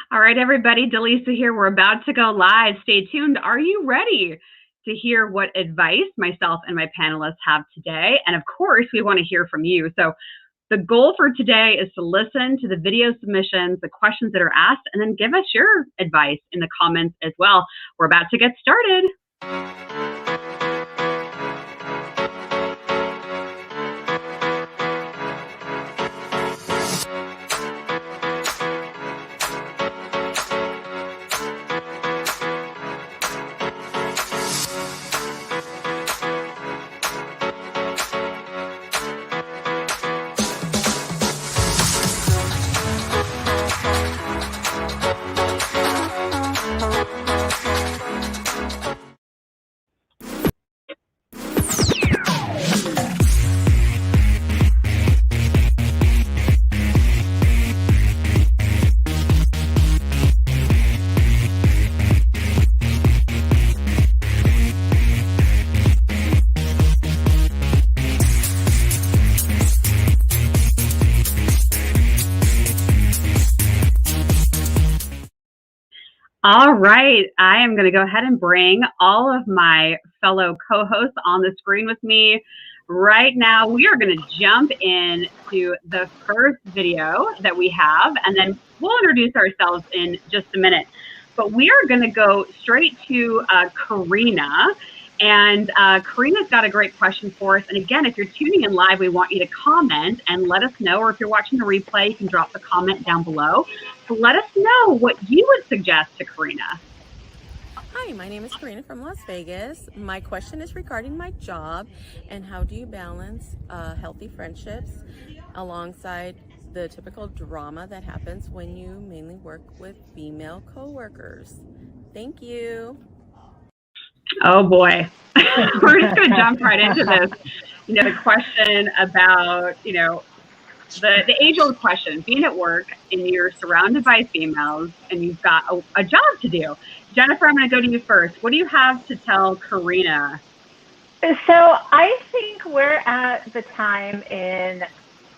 All right, everybody, Dallisa here. We're about to go live. Stay tuned. Are you ready to hear what advice myself and my panelists have today? And of course, we want to hear from you. So the goal for today is to listen to the video submissions, the questions that are asked, and then give us your advice in the comments as well. We're about to get started. All right, I am going to go ahead and bring all of my fellow co-hosts on the screen with me. Right now, we are going to jump into the first video that we have, and then we'll introduce ourselves in just a minute. But we are going to go straight to Karina. And Karina's got a great question for us. And again, if you're tuning in live, we want you to comment and let us know. Or if you're watching the replay, you can drop the comment down below. So let us know what you would suggest to Karina. Hi, my name is Christina from Las Vegas. My question is regarding my job and how do you balance healthy friendships alongside the typical drama that happens when you mainly work with female coworkers. Thank you. Oh boy, we're just going to jump right into this. The question about, the age-old question, being at work and you're surrounded by females and you've got a job to do. Jennifer, I'm going to go to you first. What do you have to tell Karina? So I think we're at the time in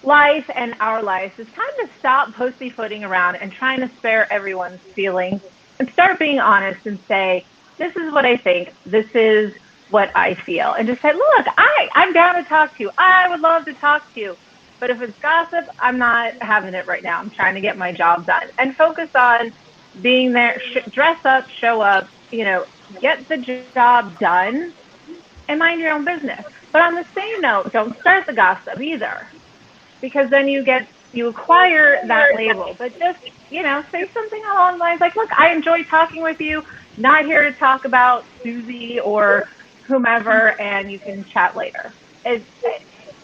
life and our lives. It's time to stop pussyfooting around and trying to spare everyone's feelings and start being honest and say, this is what I think. This is what I feel. And just say, look, I'm down to talk to you. I would love to talk to you. But if it's gossip, I'm not having it right now. I'm trying to get my job done and focus on being there, dress up, show up, get the job done and mind your own business. But on the same note, don't start the gossip either, because then you acquire that label. But just, say something along the lines like, look, I enjoy talking with you. Not here to talk about Susie or whomever, and you can chat later. It's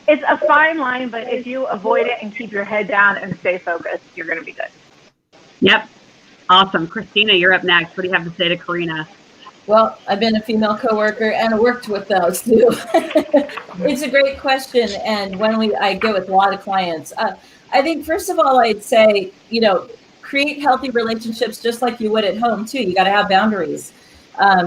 a fine line, but if you avoid it and keep your head down and stay focused, you're going to be good. Yep. Awesome. Christina, you're up next. What do you have to say to Karina? Well, I've been a female coworker and worked with those too. It's a great question. And when I go with a lot of clients, I think, first of all, I'd say, create healthy relationships just like you would at home too. You got to have boundaries.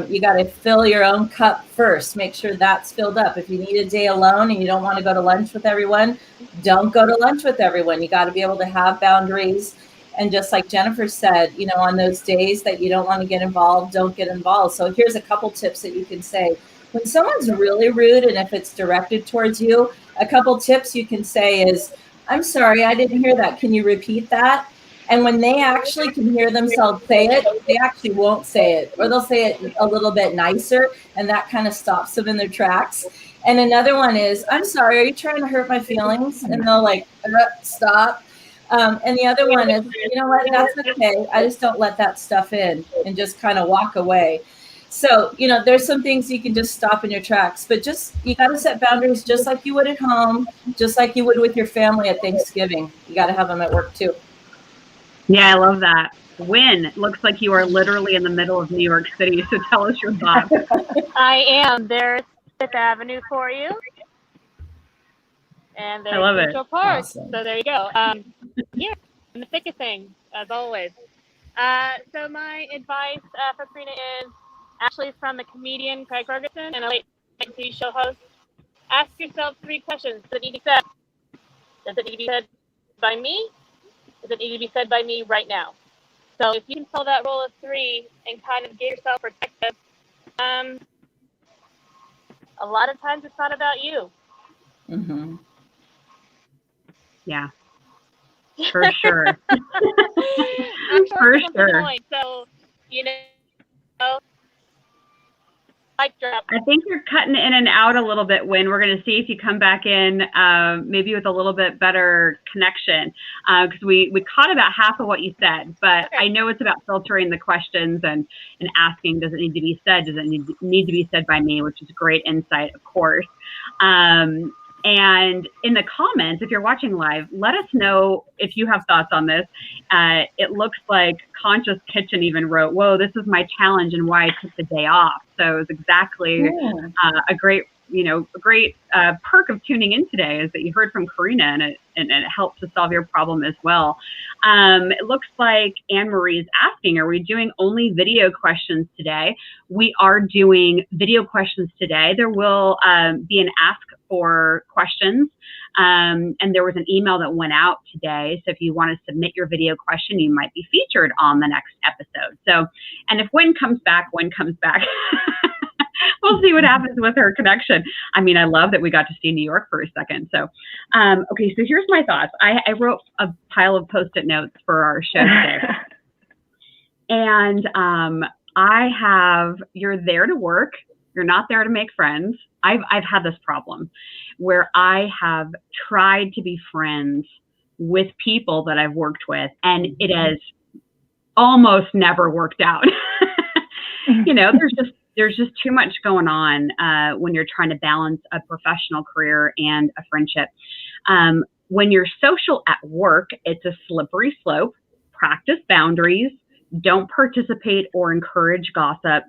You got to fill your own cup first. Make sure that's filled up. If you need a day alone and you don't want to go to lunch with everyone, don't go to lunch with everyone. You got to be able to have boundaries. And just like Jennifer said, on those days that you don't want to get involved, don't get involved. So here's a couple tips that you can say. When someone's really rude and if it's directed towards you, a couple tips you can say is, I'm sorry, I didn't hear that. Can you repeat that? And when they actually can hear themselves say it, they actually won't say it, or they'll say it a little bit nicer, and that kind of stops them in their tracks. And another one is, I'm sorry, are you trying to hurt my feelings? And they'll stop. And the other one is, you know what, that's okay. I just don't let that stuff in and just kind of walk away. So, there's some things you can just stop in your tracks, but you got to set boundaries just like you would at home, just like you would with your family at Thanksgiving. You got to have them at work too. Yeah, I love that. Winn, looks like you are literally in the middle of New York City, so tell us your thoughts. I am. There's Fifth Avenue for you. And there's Central Park. Awesome. So there you go. Yeah, in the thick of things, as always. So my advice for Karina is actually from the comedian Craig Ferguson and a late night TV show host. Ask yourself 3 questions. Does it need to be said? Does it need to be said by me? Does it need to be said by me right now? So if you can follow that rule of 3 and kind of get yourself perspective, a lot of times it's not about you. Mm-hmm. Yeah, for sure. For sure. Point. So, mic drop. I think you're cutting in and out a little bit, Winn. We're going to see if you come back in, maybe with a little bit better connection, because we caught about half of what you said, but Okay. I know it's about filtering the questions and asking, does it need to be said? Does it need to be said by me? Which is great insight, of course. And in the comments, if you're watching live, let us know if you have thoughts on this. It looks like Conscious Kitchen even wrote, whoa, this is my challenge and why I took the day off. So it was exactly a great perk of tuning in today is that you heard from Karina and it helped to solve your problem as well. It looks like Anne-Marie's asking, are we doing only video questions today? We are doing video questions today. There will be an ask for questions. And there was an email that went out today. So if you want to submit your video question, you might be featured on the next episode. So, and if Winn comes back, we'll see what happens with her connection. I mean, I love that we got to see New York for a second. So, okay, so here's my thoughts. I wrote a pile of Post-it notes for our show today. And I have, you're there to work. You're not there to make friends. I've had this problem where I have tried to be friends with people that I've worked with, and it has almost never worked out. There's just too much going on when you're trying to balance a professional career and a friendship. When you're social at work, it's a slippery slope. Practice boundaries. Don't participate or encourage gossip.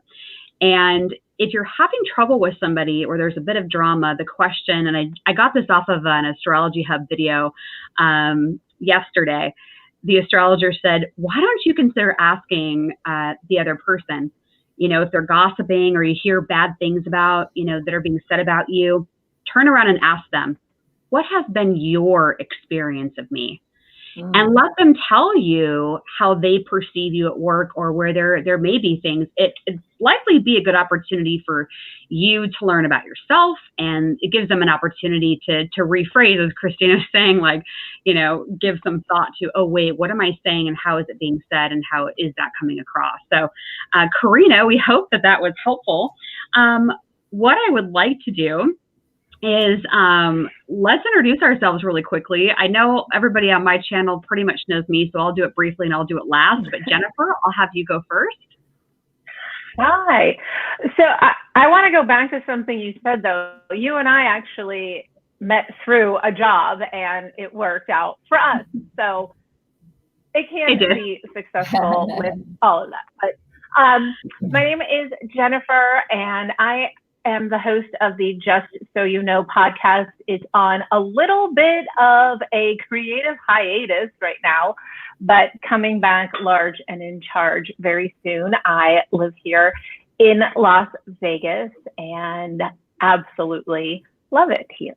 And if you're having trouble with somebody or there's a bit of drama, the question, and I got this off of an Astrology Hub video yesterday, the astrologer said, why don't you consider asking the other person, if they're gossiping or you hear bad things about, that are being said about you, turn around and ask them, what has been your experience of me? And let them tell you how they perceive you at work or where there may be things. It'd likely be a good opportunity for you to learn about yourself, and it gives them an opportunity to rephrase, as Christina is saying, give some thought to, oh, wait, what am I saying and how is it being said and how is that coming across? So, Karina, we hope that was helpful. What I would like to do is let's introduce ourselves really quickly. I know everybody on my channel pretty much knows me, so I'll do it briefly and I'll do it last. But Jennifer, I'll have you go first. Hi. So I want to go back to something you said, though. You and I actually met through a job, and it worked out for us. So it can be successful with all of that. But my name is Jennifer, and I am the host of the Just So You Know podcast. It's on a little bit of a creative hiatus right now, but coming back large and in charge very soon. I live here in Las Vegas and absolutely love it here.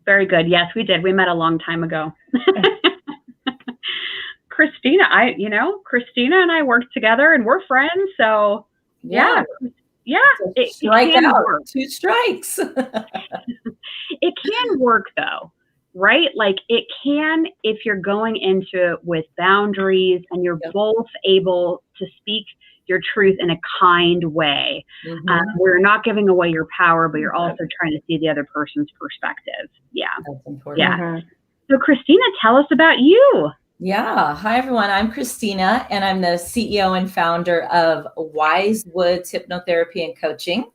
Very good. Yes, we did. We met a long time ago. Christina, Christina and I worked together and we're friends. So yeah. Strike out. 2 strikes. It can work though, right? Like it can, if you're going into it with boundaries and you're both able to speak your truth in a kind way. We're not giving away your power, but you're also trying to see the other person's perspective. Yeah. That's important. Yeah. So Christina, tell us about you. Yeah. Hi, everyone. I'm Christina, and I'm the CEO and founder of Wise Woods Hypnotherapy and Coaching.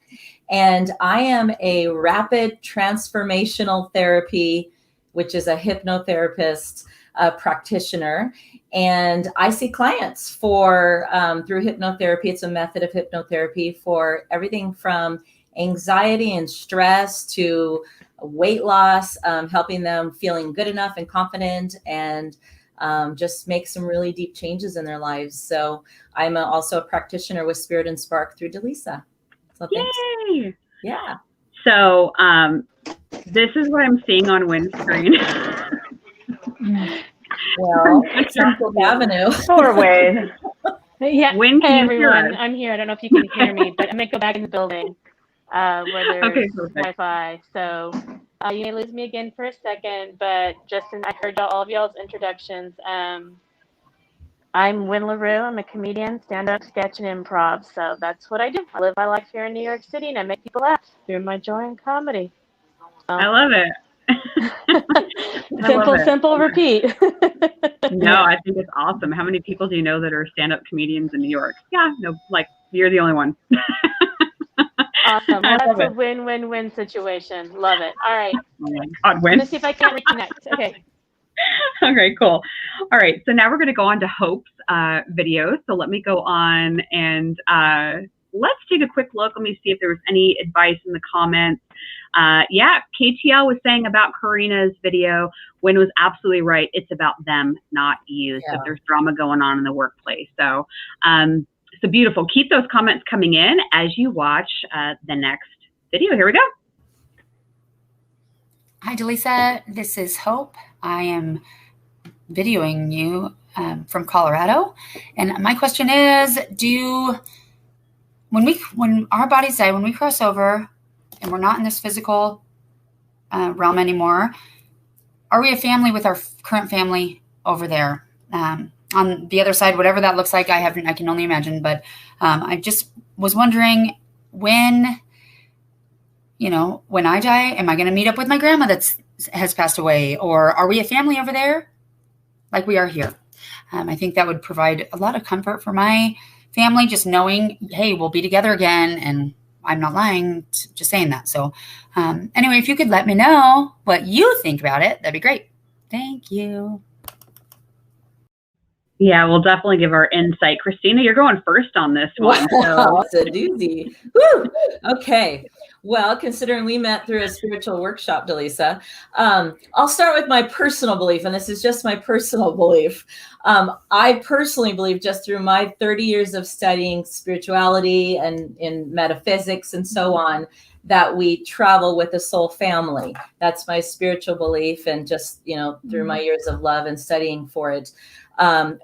And I am a rapid transformational therapy, which is a hypnotherapist, practitioner. And I see clients for through hypnotherapy. It's a method of hypnotherapy for everything from anxiety and stress to weight loss, helping them feeling good enough and confident and just make some really deep changes in their lives. So I'm also a practitioner with Spirit and Spark through Dallisa. So thanks. Yay! Yeah. So this is what I'm seeing on Winn's screen. Well, Central Avenue. Poor Winn. Yeah. Winn, Hey can you hear everyone, us? I'm here. I don't know if you can hear me, but I'm gonna go back in the building where there's Okay, perfect. Wi-Fi. So you may lose me again for a second, but Justin, I heard all of y'all's introductions. I'm Winn LaRue. I'm a comedian, stand-up, sketch, and improv. So that's what I do. I live my life here in New York City, and I make people laugh through my joy and comedy. I love it. Simple, repeat. No, I think it's awesome. How many people do you know that are stand-up comedians in New York? Yeah, no, like you're the only one. Awesome. Well, that's a win-win-win situation. Love it. All right. God, win. Let me see if I can't reconnect. Okay. Okay, cool. All right, so now we're going to go on to Hope's video. So let me go on and let's take a quick look. Let me see if there was any advice in the comments. Yeah, KTL was saying about Karina's video. Winn was absolutely right. It's about them, not you. So if there's drama going on in the workplace. So, so beautiful. Keep those comments coming in as you watch the next video. Here we go. Hi, Dallisa. This is Hope. I am videoing you from Colorado. And my question is, when our bodies die, when we cross over and we're not in this physical realm anymore, are we a family with our current family over there? On the other side, whatever that looks like, I can only imagine. But I just was wondering when I die, am I going to meet up with my grandma has passed away? Or are we a family over there like we are here? I think that would provide a lot of comfort for my family, just knowing, hey, we'll be together again. And I'm not lying, just saying that. So anyway, if you could let me know what you think about it, that'd be great. Thank you. Yeah, we'll definitely give our insight. Christina, you're going first on this one. Wow, it's a doozy. Woo! Okay. Well, considering we met through a spiritual workshop, Dallisa, I'll start with my personal belief, and this is just my personal belief. I personally believe, just through my 30 years of studying spirituality and in metaphysics and so on, that we travel with a soul family. That's my spiritual belief, and just, through my years of love and studying for it.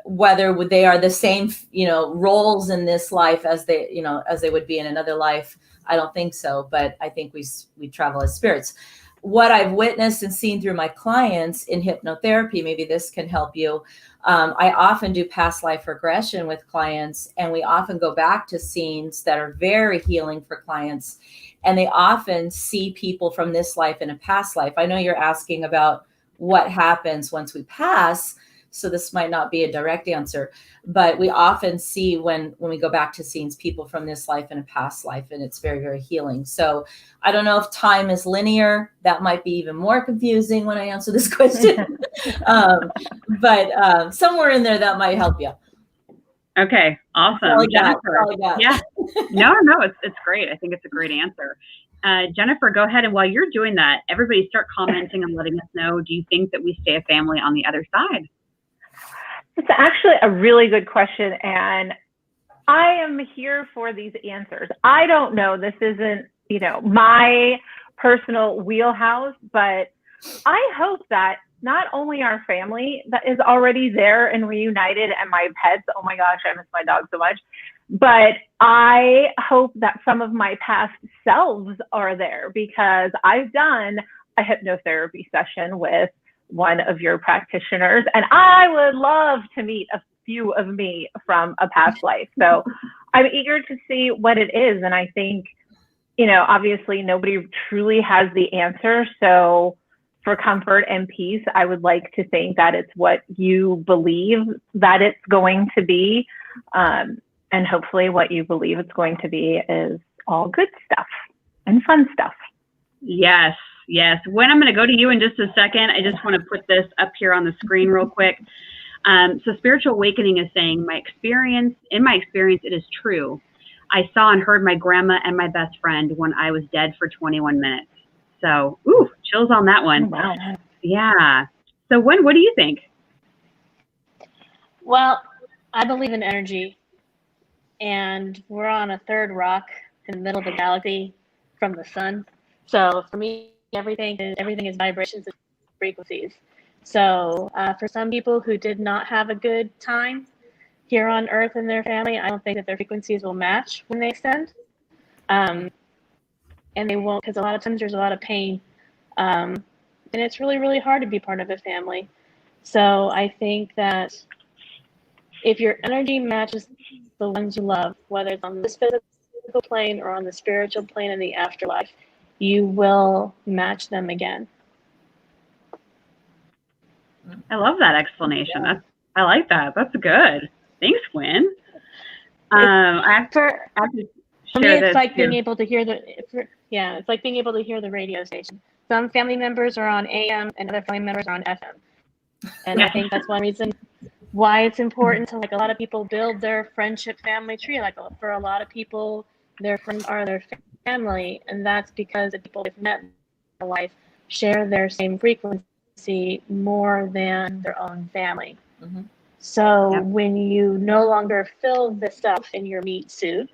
Whether they are the same, roles in this life as they would be in another life, I don't think so. But I think we travel as spirits. What I've witnessed and seen through my clients in hypnotherapy, maybe this can help you. I often do past life regression with clients, and we often go back to scenes that are very healing for clients. And they often see people from this life in a past life. I know you're asking about what happens once we pass, so this might not be a direct answer, but we often see when we go back to scenes, people from this life in a past life, and it's very, very healing. So I don't know if time is linear. That might be even more confusing when I answer this question. But somewhere in there, that might help you. Okay, awesome. Jennifer. Yeah. No, it's great. I think it's a great answer. Jennifer, go ahead. And while you're doing that, everybody start commenting and letting us know, do you think that we stay a family on the other side? It's actually a really good question, and I am here for these answers. I don't know. This isn't, my personal wheelhouse, but I hope that not only our family that is already there and reunited, and my pets, oh my gosh, I miss my dog so much, but I hope that some of my past selves are there, because I've done a hypnotherapy session with one of your practitioners, and I would love to meet a few of me from a past life. So I'm eager to see what it is. And I think, obviously nobody truly has the answer. So for comfort and peace, I would like to think that it's what you believe that it's going to be. And hopefully what you believe it's going to be is all good stuff and fun stuff. Yes. Yes. Winn, I'm going to go to you in just a second. I just want to put this up here on the screen real quick. So Spiritual Awakening is saying, in my experience, it is true. I saw and heard my grandma and my best friend when I was dead for 21 minutes. So, chills on that one. Oh, wow. Yeah. So Winn, what do you think? Well, I believe in energy, and we're on a third rock in the middle of the galaxy from the sun. So for me, everything is vibrations and frequencies. So for some people who did not have a good time here on Earth in their family, I don't think that their frequencies will match when they ascend. And they won't, because a lot of times there's a lot of pain. And it's really, really hard to be part of a family. So I think that if your energy matches the ones you love, whether it's on this physical plane or on the spiritual plane in the afterlife, you will match them again. I love that explanation. I like that. That's good. Thanks, Winn. I have to for me, it's like being able to hear it's like being able to hear the radio station. Some family members are on AM and other family members are on FM. And I think that's one reason why it's important to, like, a lot of people build their friendship family tree. Like, for a lot of people, their friends are their family, and that's because the people they've met in their life share their same frequency more than their own family. Mm-hmm. So when you no longer feel this stuff in your meat suit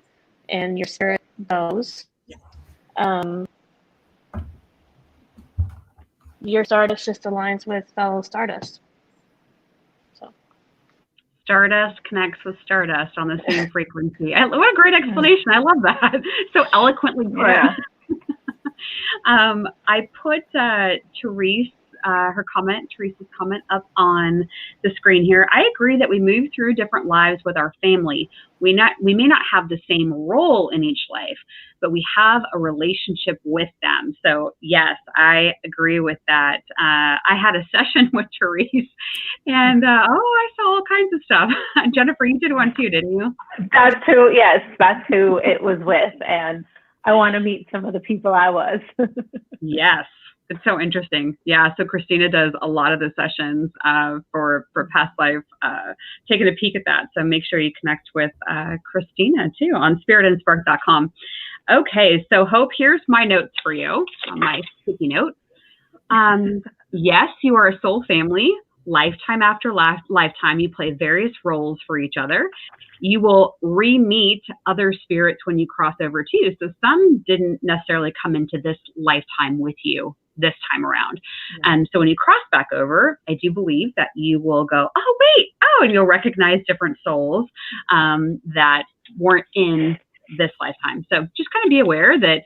and your spirit goes, your Stardust just aligns with fellow Stardust. Stardust connects with Stardust on the same frequency. What a great explanation. I love that. So eloquently put. Yeah. I put Teresa's comment up on the screen here. I agree that we move through different lives with our family. We may not have the same role in each life, but we have a relationship with them. So yes, I agree with that. I had a session with Teresa, and I saw all kinds of stuff. Jennifer, you did one too, didn't you? That's who it was with, and I want to meet some of the people I was. Yes. It's so interesting. Yeah. So Christina does a lot of the sessions for past life, taking a peek at that. So make sure you connect with Christina too on spiritandspark.com. Okay. So Hope, here's my notes for you on my sticky note. Yes, you are a soul family. Lifetime after lifetime, you play various roles for each other. You will re-meet other spirits when you cross over too. So some didn't necessarily come into this lifetime with you this time around. Yeah. And so when you cross back over, I do believe that you will go, and you'll recognize different souls that weren't in this lifetime. So just kind of be aware that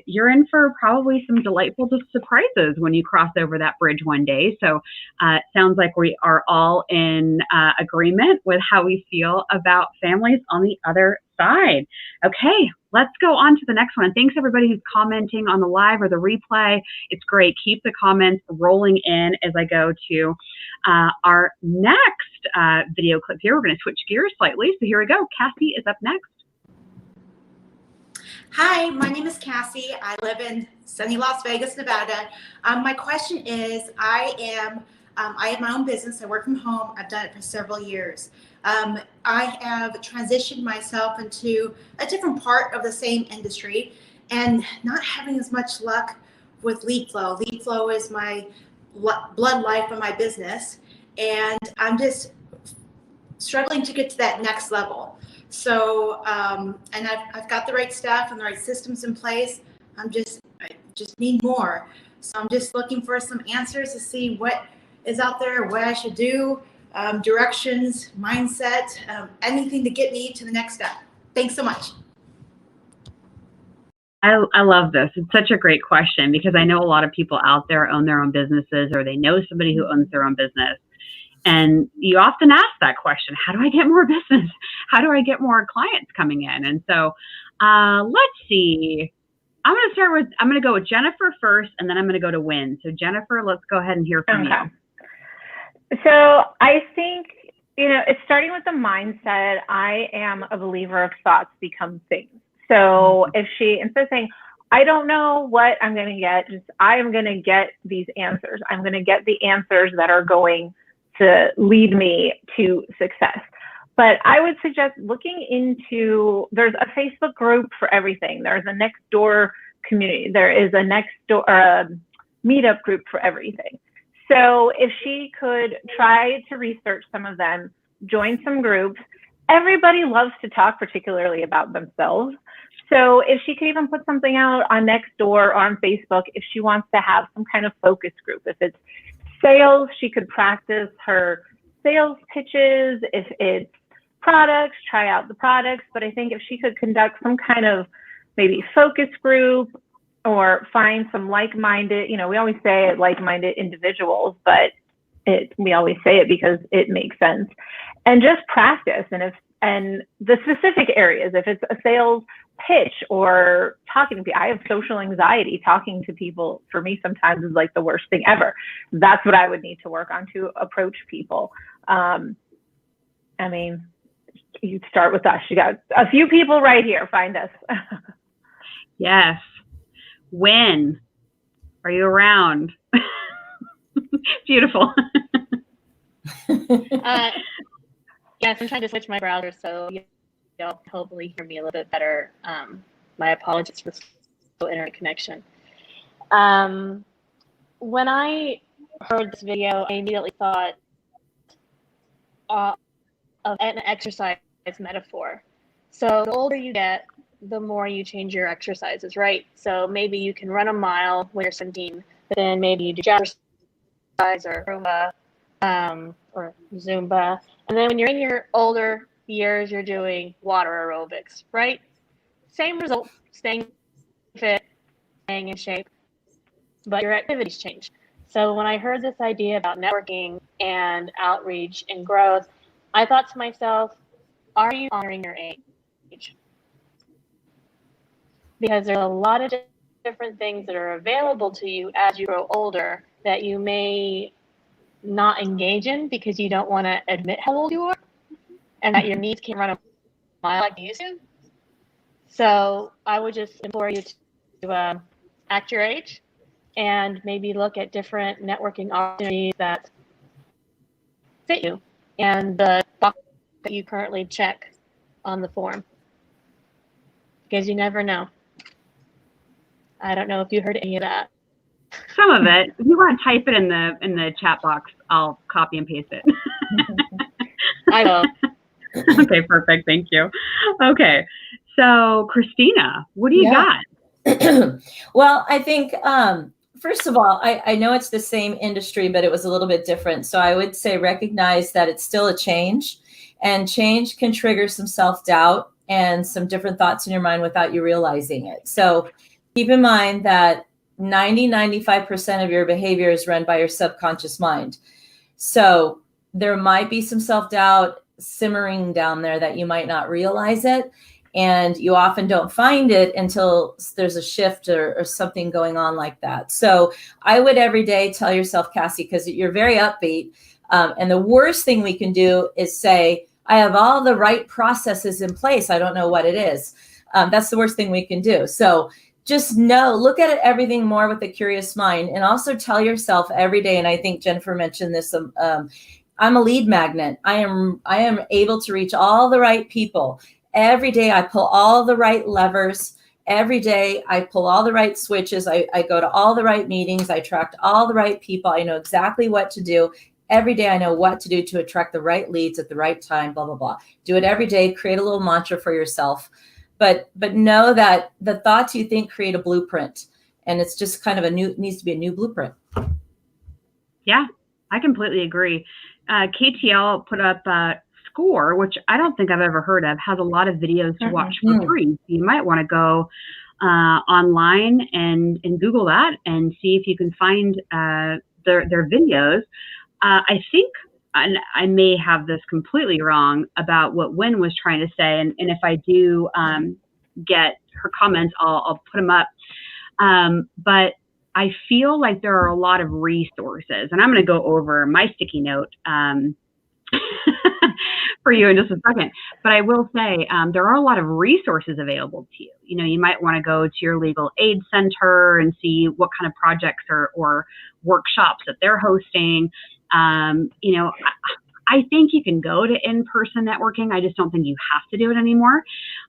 you're in for probably some delightful surprises when you cross over that bridge one day. So it sounds like we are all in agreement with how we feel about families on the other side. Okay, let's go on to the next one. Thanks everybody who's commenting on the live or the replay. It's great. Keep the comments rolling in as I go to our next video clip here. We're going to switch gears slightly. So here we go. Cassie is up next. Hi, my name is Cassie. I live in sunny Las Vegas, Nevada. My question is, I have my own business. I work from home. I've done it for several years. I have transitioned myself into a different part of the same industry and not having as much luck with lead flow. Lead flow is my blood life of my business, and I'm just struggling to get to that next level. So, and I've got the right staff and the right systems in place. I just need more. So I'm just looking for some answers to see what is out there, what I should do, directions, mindset, anything to get me to the next step. Thanks so much. I love this. It's such a great question because I know a lot of people out there own their own businesses, or they know somebody who owns their own business. And you often ask that question, how do I get more business? How do I get more clients coming in? And so let's see. I'm going to go with Jennifer first, and then I'm going to go to Winn. So Jennifer, let's go ahead and hear from you. So I think, it's starting with the mindset. I am a believer of thoughts become things. So if she, instead of saying, I don't know what I'm going to get, I am going to get these answers. I'm going to get the answers that are going to lead me to success. But I would suggest looking into, there's a Facebook group for everything. There's a next door community. There is a next door meetup group for everything. So if she could try to research some of them, join some groups. Everybody loves to talk, particularly about themselves. So if she could even put something out on Nextdoor or on Facebook, if she wants to have some kind of focus group, if it's sales, she could practice her sales pitches. If it's products, try out the products. But I think if she could conduct some kind of maybe focus group or find some like-minded, we always say like-minded individuals, but we always say it because it makes sense, and just practice. And the specific areas, if it's a sales pitch or talking to people, I have social anxiety. Talking to people for me sometimes is like the worst thing ever. That's what I would need to work on to approach people. You start with us. You got a few people right here. Find us. Yes. Winn, are you around? Beautiful. Yes, I'm trying to switch my browser, so you'll hopefully hear me a little bit better. My apologies for slow internet connection. When I heard this video, I immediately thought of an exercise metaphor. So the older you get, the more you change your exercises, right? So maybe you can run a mile when you're 17, but then maybe you do jazz or Roomba or Zumba. And then when you're in your older years, you're doing water aerobics, right? Same result, staying fit, staying in shape, but your activities change. So when I heard this idea about networking and outreach and growth, I thought to myself, are you honoring your age? Because there's a lot of different things that are available to you as you grow older that you may not engage in because you don't want to admit how old you are and that your needs can't run a mile like you used to. So I would just implore you to act your age and maybe look at different networking opportunities that fit you and the box that you currently check on the form, because you never know. I don't know if you heard any of that. Some of it. If you want to type it in the chat box, I'll copy and paste it. I will. Okay, perfect. Thank you. Okay, so Christina, what do you got? Well, I think first of all, I know it's the same industry, but it was a little bit different. So I would say recognize that it's still a change, and change can trigger some self-doubt and some different thoughts in your mind without you realizing it. So keep in mind that 95% of your behavior is run by your subconscious mind. So there might be some self-doubt simmering down there that you might not realize it. And you often don't find it until there's a shift or something going on like that. So I would every day tell yourself, Cassie, because you're very upbeat. And the worst thing we can do is say, I have all the right processes in place. I don't know what it is. That's the worst thing we can do. So just look at it, everything more with a curious mind, and also tell yourself every day. And I think Jennifer mentioned this. I'm a lead magnet. I am able to reach all the right people. Every day I pull all the right levers. Every day I pull all the right switches. I go to all the right meetings. I attract all the right people. I know exactly what to do. Every day I know what to do to attract the right leads at the right time, blah, blah, blah. Do it every day. Create a little mantra for yourself. But know that the thoughts you think create a blueprint, and it's just kind of needs to be a new blueprint. Yeah, I completely agree. KTL put up Score, which I don't think I've ever heard of, has a lot of videos to watch for free. You might want to go online and Google that and see if you can find their videos. I think, and I may have this completely wrong about what Winn was trying to say, and if I do get her comments, I'll put them up. But I feel like there are a lot of resources, and I'm going to go over my sticky note for you in just a second. But I will say there are a lot of resources available to you. You might want to go to your legal aid center and see what kind of projects or workshops that they're hosting. I think you can go to in-person networking. I just don't think you have to do it anymore.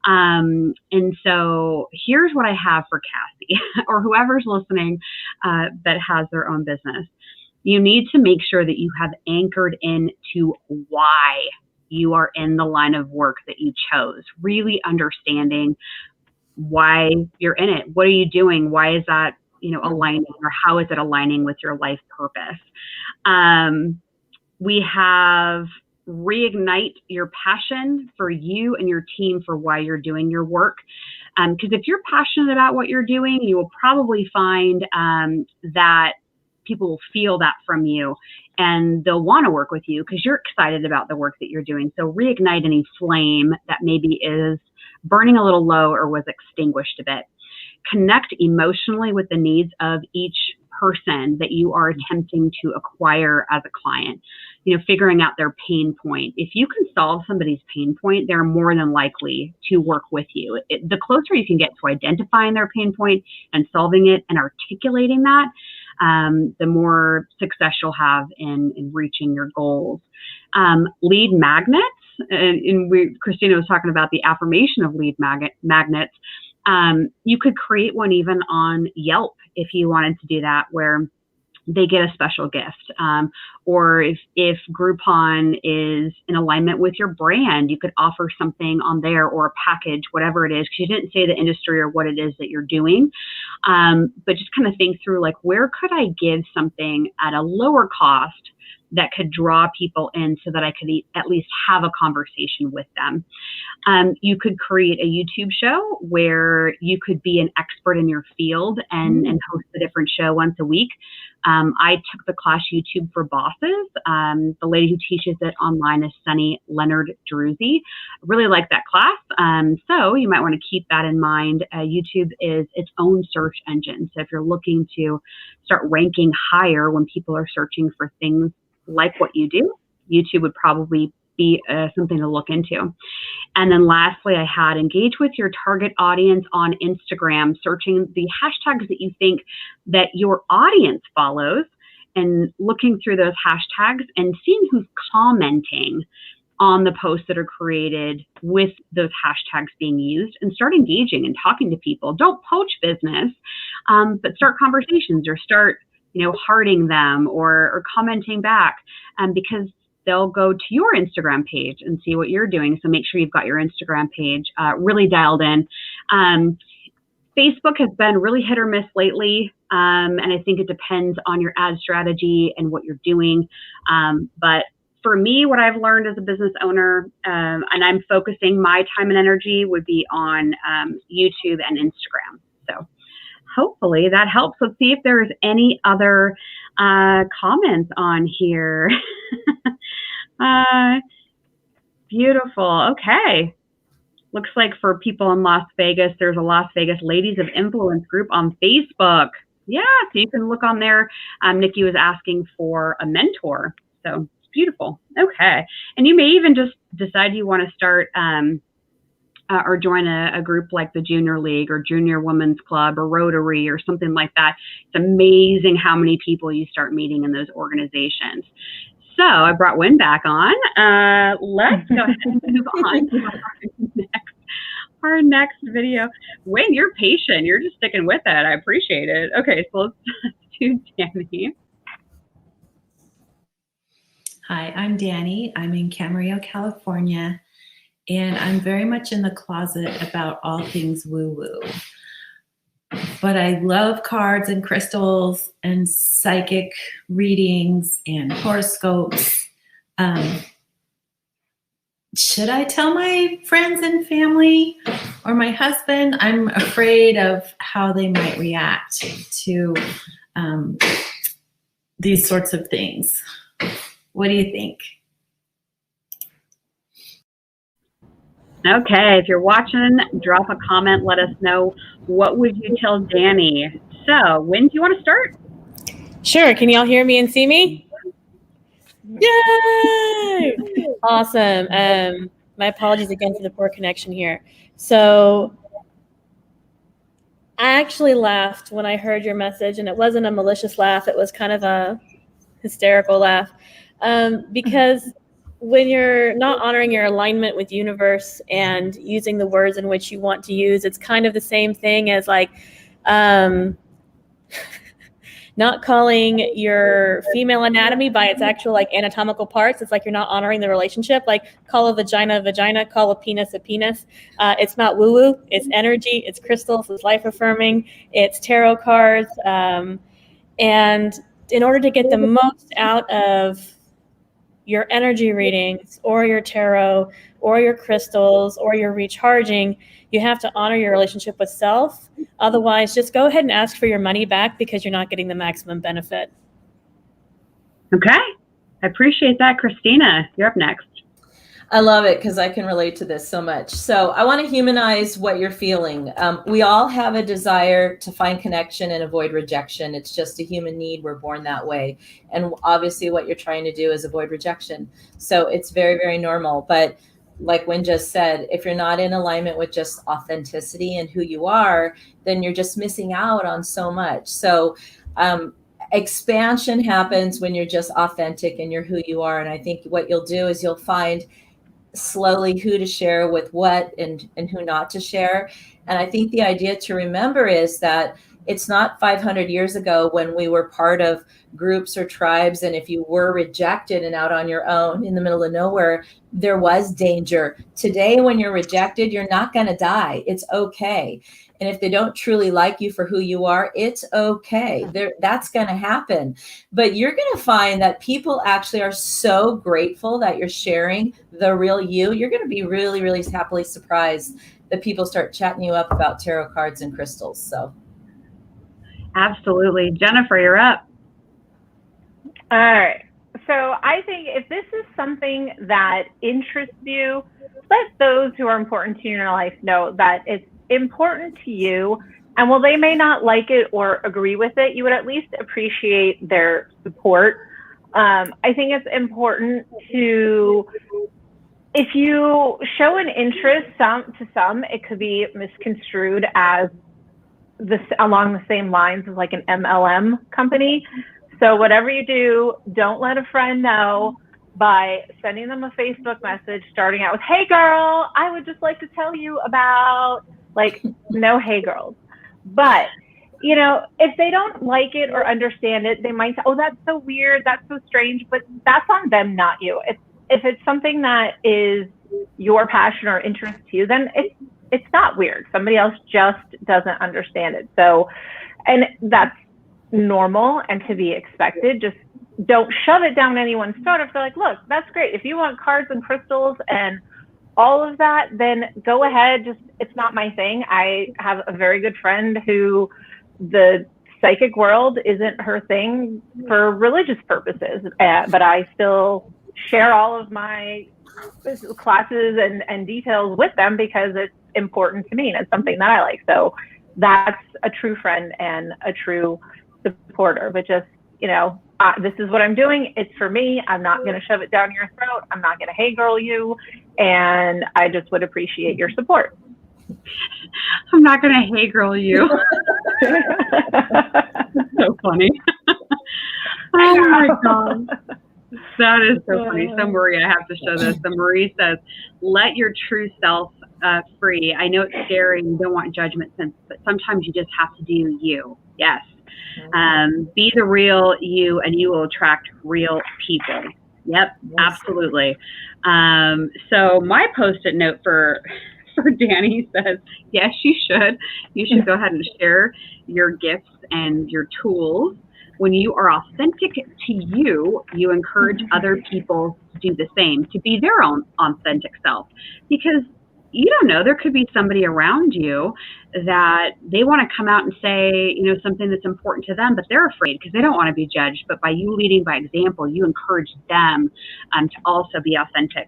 And so here's what I have for Cassie or whoever's listening that has their own business. You need to make sure that you have anchored into why you are in the line of work that you chose, really understanding why you're in it. What are you doing? Why is that aligning, or how is it aligning with your life purpose? We have reignite your passion for you and your team for why you're doing your work. Because if you're passionate about what you're doing, you will probably find that people will feel that from you, and they'll want to work with you because you're excited about the work that you're doing. So reignite any flame that maybe is burning a little low or was extinguished a bit. Connect emotionally with the needs of each person that you are attempting to acquire as a client, figuring out their pain point. If you can solve somebody's pain point, they're more than likely to work with you. The closer you can get to identifying their pain point and solving it and articulating that, the more success you'll have in reaching your goals. Lead magnets, Christina was talking about the affirmation of lead magnets. You could create one even on Yelp if you wanted to do that, where they get a special gift. Or if Groupon is in alignment with your brand, you could offer something on there, or a package, whatever it is, because you didn't say the industry or what it is that you're doing. But just kind of think through, like, where could I give something at a lower cost that could draw people in so that I could at least have a conversation with them. You could create a YouTube show where you could be an expert in your field and host a different show once a week. I took the class YouTube for Bosses. The lady who teaches it online is Sunny Leonard Druzzi. I really like that class. So you might want to keep that in mind. YouTube is its own search engine. So if you're looking to start ranking higher when people are searching for things like what you do, YouTube would probably be something to look into. And then lastly, I had engage with your target audience on Instagram, searching the hashtags that you think that your audience follows and looking through those hashtags and seeing who's commenting on the posts that are created with those hashtags being used, and start engaging and talking to people. Don't poach business, but start conversations, or start hearting them or commenting back, because they'll go to your Instagram page and see what you're doing. So make sure you've got your Instagram page really dialed in. Facebook has been really hit or miss lately. And I think it depends on your ad strategy and what you're doing. But for me, what I've learned as a business owner, and I'm focusing my time and energy, would be on YouTube and Instagram. So hopefully that helps. Let's see if there's any other comments on here. Beautiful. Okay. Looks like for people in Las Vegas, there's a Las Vegas Ladies of Influence group on Facebook. Yeah, so you can look on there. Nikki was asking for a mentor. So it's beautiful. Okay. And you may even just decide you want to start or join a group like the Junior League or Junior Women's Club or Rotary or something like that. It's amazing how many people you start meeting in those organizations. So I brought Winn back on. Let's go ahead and move on to our next video. Winn, you're patient. You're just sticking with it. I appreciate it. Okay, so let's do Danny. Hi, I'm Danny. I'm in Camarillo, California, and I'm very much in the closet about all things woo-woo. But I love cards and crystals and psychic readings and horoscopes. Should I tell my friends and family or my husband? I'm afraid of how they might react to these sorts of things. What do you think? Okay, if you're watching, drop a comment. Let us know, what would you tell Danny? So, Winn, do you want to start? Sure. Can y'all hear me and see me? Yay! Awesome. My apologies again for the poor connection here. So I actually laughed when I heard your message, and it wasn't a malicious laugh. It was kind of a hysterical laugh, because when you're not honoring your alignment with universe and using the words in which you want to use, it's kind of the same thing as like, not calling your female anatomy by its actual like anatomical parts. It's like you're not honoring the relationship. Like call a vagina, call a penis. It's not woo-woo, it's energy, it's crystals, it's life affirming, it's tarot cards. And in order to get the most out of your energy readings or your tarot or your crystals or your recharging, you have to honor your relationship with self. Otherwise, just go ahead and ask for your money back because you're not getting the maximum benefit. Okay. I appreciate that. Christina, you're up next. I love it because I can relate to this so much. So I want to humanize what you're feeling. We all have a desire to find connection and avoid rejection. It's just a human need. We're born that way. And obviously what you're trying to do is avoid rejection. So it's very, very normal. But like Winn just said, if you're not in alignment with just authenticity and who you are, then you're just missing out on so much. So expansion happens when you're just authentic and you're who you are. And I think what you'll do is you'll find slowly who to share with what and who not to share. And I think the idea to remember is that it's not 500 years ago when we were part of groups or tribes. And if you were rejected and out on your own in the middle of nowhere, there was danger. Today, when you're rejected, you're not going to die. It's okay. And if they don't truly like you for who you are, it's okay. That's going to happen. But you're going to find that people actually are so grateful that you're sharing the real you. You're going to be really, really happily surprised that people start chatting you up about tarot cards and crystals. So, absolutely. Jennifer, you're up. All right. So I think if this is something that interests you, let those who are important to you in your life know that it's important to you, and while they may not like it or agree with it, you would at least appreciate their support. I think it's important to, if you show an interest to some, it could be misconstrued as along the same lines as like an MLM company. So whatever you do, don't let a friend know by sending them a Facebook message starting out with, "Hey girl, I would just like to tell you about," like, no hey girls. But, you know, if they don't like it or understand it, they might say, "Oh, that's so weird, that's so strange," but that's on them, not you. If it's something that is your passion or interest to you, then it's not weird. Somebody else just doesn't understand it. So, and that's normal and to be expected. Just don't shove it down anyone's throat. If they're like, "Look, that's great. If you want cards and crystals and all of that, then go ahead. Just, it's not my thing." I have a very good friend who the psychic world isn't her thing for religious purposes, but I still share all of my classes and details with them because it's important to me and it's something that I like. So that's a true friend and a true supporter. But just, you know, this is what I'm doing. It's for me. I'm not going to shove it down your throat. I'm not going to hey girl you. And I just would appreciate your support. I'm not going to hey girl you. That's so funny. Oh my God. That is so funny. So Marie, I have to show this. So Marie says, "Let your true self free. I know it's scary and you don't want judgment, but sometimes you just have to do you." Yes. Be the real you and you will attract real people. Yep, absolutely. So my post-it note for Danny says, yes, you should. You should go ahead and share your gifts and your tools. When you are authentic to you, you encourage other people to do the same, to be their own authentic self. Because you don't know, there could be somebody around you that they want to come out and say, you know, something that's important to them, but they're afraid because they don't want to be judged. But by you leading by example, you encourage them to also be authentic.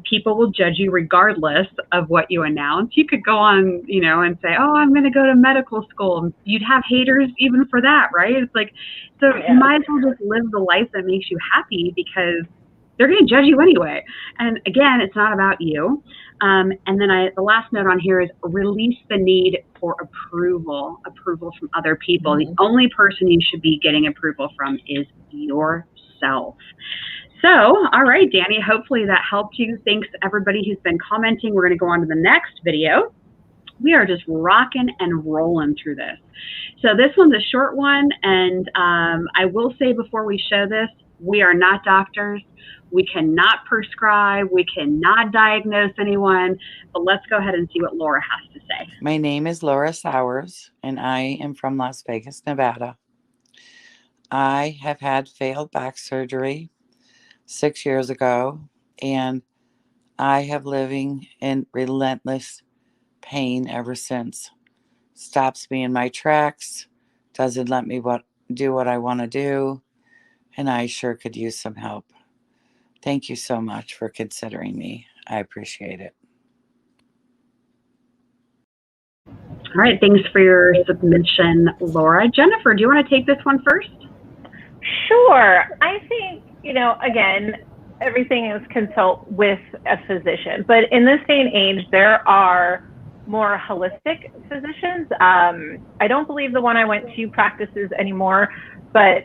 People will judge you regardless of what you announce. You could go on, you know, and say, "Oh, I'm going to go to medical school." You'd have haters even for that, right? It's like, so you might as well just live the life that makes you happy because they're going to judge you anyway. And again, it's not about you. And then the last note on here is release the need for approval from other people. The only person you should be getting approval from is yourself. So, all right, Danny, hopefully that helped you. Thanks everybody who's been commenting. We're going to go on to the next video. we are just rocking and rolling through this. So this one's a short one, and I will say before we show this, we are not doctors. We cannot prescribe. We cannot diagnose anyone. But let's go ahead and see what Laura has to say. My name is Laura Sowers, and I am from Las Vegas, Nevada. I have had failed back surgery 6 years ago, and I have living in relentless pain ever since. Stops me in my tracks, doesn't let me do what I want to do, and I sure could use some help. Thank you so much for considering me. I appreciate it. All right, thanks for your submission, Laura. Jennifer, do you want to take this one first? Sure. I think, again, everything is consult with a physician. But in this day and age, there are more holistic physicians. I don't believe the one I went to practices anymore, but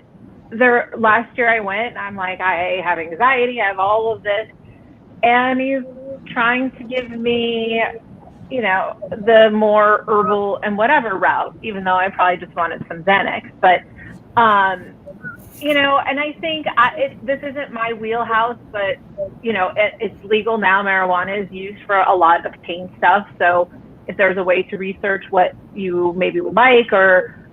last year I went and I'm like, I have anxiety, I have all of this. And he's trying to give me, the more herbal and whatever route, even though I probably just wanted some Xanax. But, and I think this isn't my wheelhouse, but, it's legal now. Marijuana is used for a lot of pain stuff. So if there's a way to research what you maybe would like, or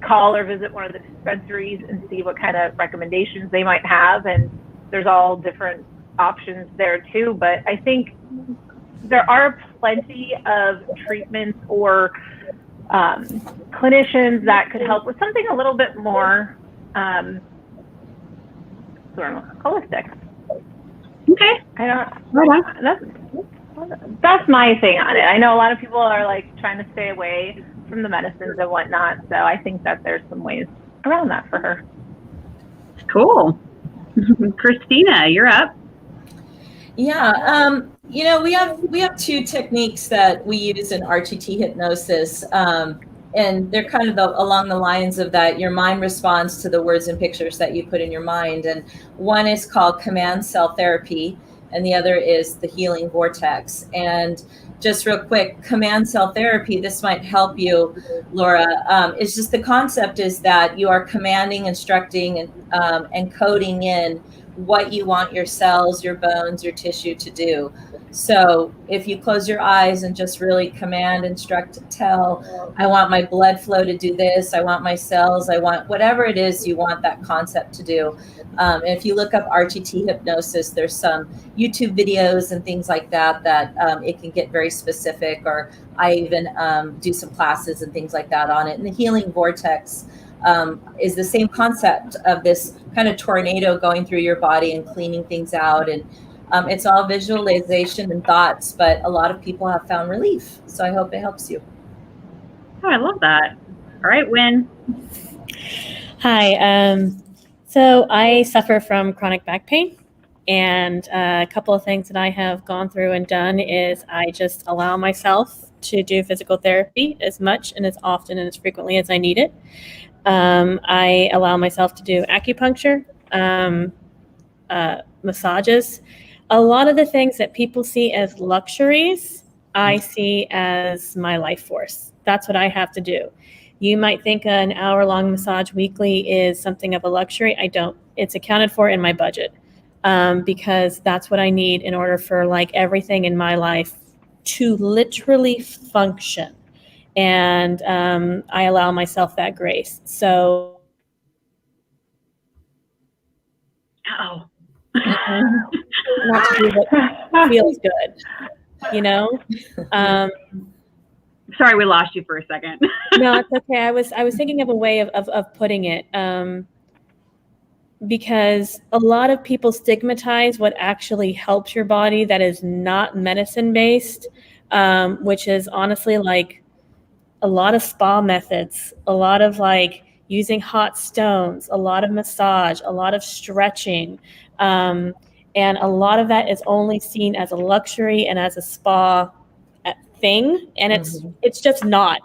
call or visit one of the dispensaries and see what kind of recommendations they might have. And there's all different options there too. But I think there are plenty of treatments or clinicians that could help with something a little bit more holistic. Okay. That's my thing on it. I know a lot of people are like trying to stay away from the medicines and whatnot. So I think that there's some ways around that for her. Cool. Christina, you're up. Yeah. We have two techniques that we use in RTT hypnosis. And they're kind of along the lines of that your mind responds to the words and pictures that you put in your mind. And one is called command cell therapy, and the other is the healing vortex. And just real quick, command cell therapy, this might help you, Laura. It's just the concept is that you are commanding, instructing, and coding in what you want your cells, your bones, your tissue to do. So if you close your eyes and just really command, instruct, tell, I want my blood flow to do this, I want my cells, I want whatever it is you want that concept to do. And if you look up RTT hypnosis, there's some YouTube videos and things like that it can get very specific, or I even do some classes and things like that on it. And the healing vortex is the same concept of this kind of tornado going through your body and cleaning things out. And it's all visualization and thoughts, but a lot of people have found relief. So I hope it helps you. Oh, I love that. All right, Winn. Hi. So I suffer from chronic back pain. And a couple of things that I have gone through and done is I just allow myself to do physical therapy as much and as often and as frequently as I need it. I allow myself to do acupuncture, massages. A lot of the things that people see as luxuries, I see as my life force. That's what I have to do. You might think an hour-long massage weekly is something of a luxury. I don't. It's accounted for in my budget because that's what I need in order for like everything in my life to literally function. And I allow myself that grace. So. Oh. Not to do what feels good, Sorry, we lost you for a second. No, it's okay. I was thinking of a way of putting it, because a lot of people stigmatize what actually helps your body that is not medicine based, which is honestly like a lot of spa methods, a lot of like using hot stones, a lot of massage, a lot of stretching. And a lot of that is only seen as a luxury and as a spa thing. And it's just not.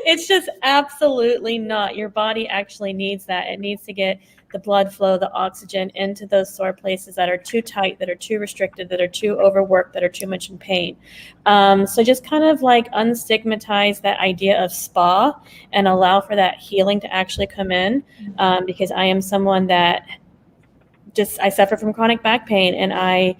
It's just absolutely not. Your body actually needs that. It needs to get the blood flow, the oxygen into those sore places that are too tight, that are too restricted, that are too overworked, that are too much in pain. So just kind of like unstigmatize that idea of spa and allow for that healing to actually come in, because I am someone that I suffer from chronic back pain, and I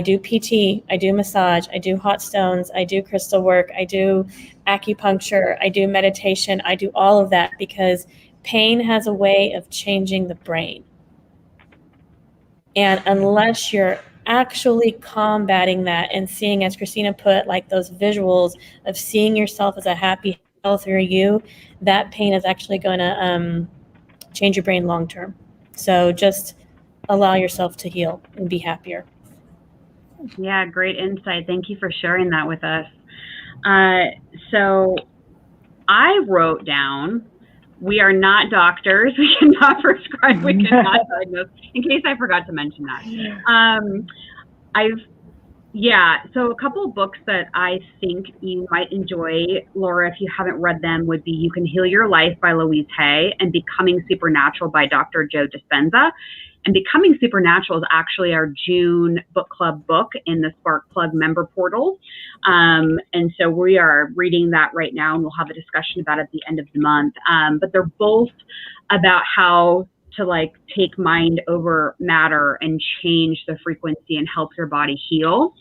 do PT, I do massage, I do hot stones, I do crystal work, I do acupuncture, I do meditation, I do all of that because pain has a way of changing the brain. And unless you're actually combating that and seeing, as Christina put, like those visuals of seeing yourself as a happy, healthier you, that pain is actually going to change your brain long term. So just allow yourself to heal and be happier. Yeah, great insight. Thank you for sharing that with us. So I wrote down, we are not doctors. We cannot prescribe. We cannot diagnose, in case I forgot to mention that. So a couple of books that I think you might enjoy, Laura, if you haven't read them, would be You Can Heal Your Life by Louise Hay and Becoming Supernatural by Dr. Joe Dispenza. And Becoming Supernatural is actually our June book club book in the Sparkplug member portal. And so we are reading that right now, and we'll have a discussion about it at the end of the month. But they're both about how to like take mind over matter and change the frequency and help your body heal.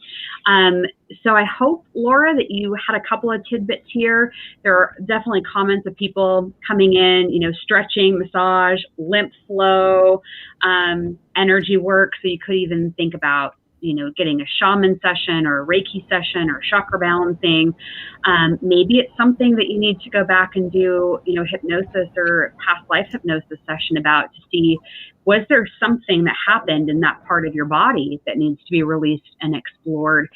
So I hope, Laura, that you had a couple of tidbits here. There are definitely comments of people coming in, stretching, massage, lymph flow, energy work. So you could even think about, getting a shaman session or a Reiki session or chakra balancing. Maybe it's something that you need to go back and do, hypnosis or past life hypnosis session about to see, was there something that happened in that part of your body that needs to be released and explored?